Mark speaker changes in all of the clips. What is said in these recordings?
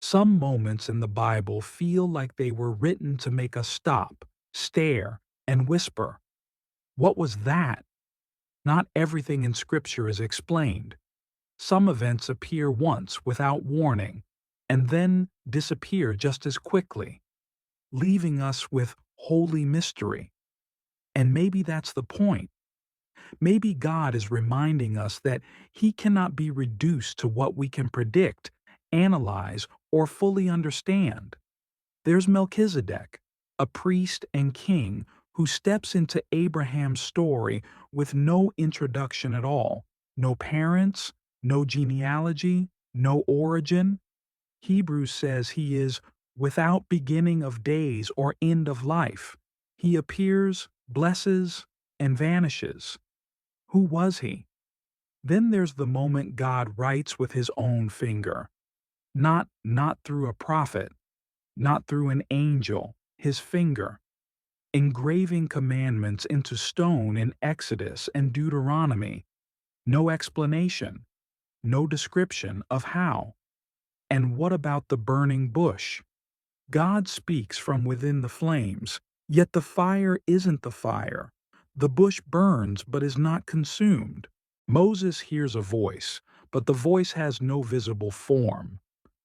Speaker 1: Some moments in the Bible feel like they were written to make us stop, stare, and whisper, "What was that?" Not everything in Scripture is explained. Some events appear once without warning, and then disappear just as quickly, leaving us with holy mystery. And maybe that's the point. Maybe God is reminding us that He cannot be reduced to what we can predict, analyze, or fully understand. There's Melchizedek, a priest and king who steps into Abraham's story with no introduction at all, no parents, no genealogy, no origin. Hebrews says he is without beginning of days or end of life. He appears, blesses, and vanishes. Who was he? Then there's the moment God writes with his own finger, not through a prophet, not through an angel, his finger, engraving commandments into stone in Exodus and Deuteronomy. No explanation, no description of how. And what about the burning bush? God speaks from within the flames, yet the fire isn't the fire. The bush burns but is not consumed. Moses hears a voice, but the voice has no visible form.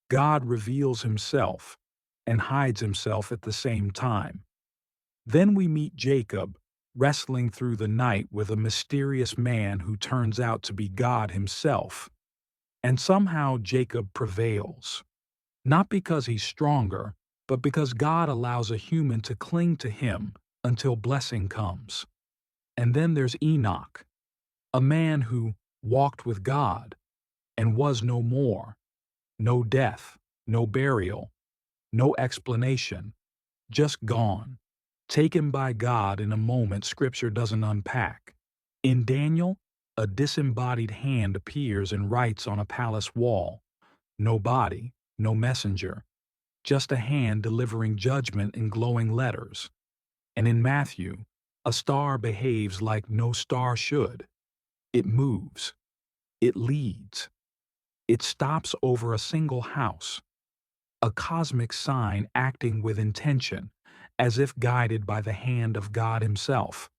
Speaker 1: God reveals himself and hides himself at the same time. Then we meet Jacob, wrestling through the night with a mysterious man who turns out to be God himself. And somehow Jacob prevails. Not because he's stronger, but because God allows a human to cling to him until blessing comes. And then there's Enoch, a man who walked with God and was no more. No death, no burial, no explanation, just gone, taken by God in a moment Scripture doesn't unpack. In Daniel, a disembodied hand appears and writes on a palace wall. No body, no messenger, just a hand delivering judgment in glowing letters. And in Matthew, a star behaves like no star should. It moves. It leads. It stops over a single house. A cosmic sign acting with intention, as if guided by the hand of God Himself.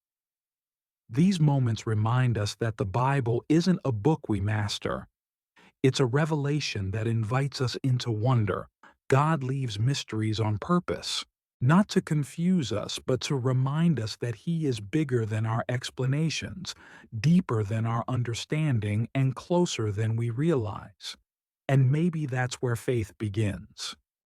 Speaker 1: These moments remind us that the Bible isn't a book we master. It's a revelation that invites us into wonder. God leaves mysteries on purpose, not to confuse us, but to remind us that He is bigger than our explanations, deeper than our understanding, and closer than we realize. And maybe that's where faith begins.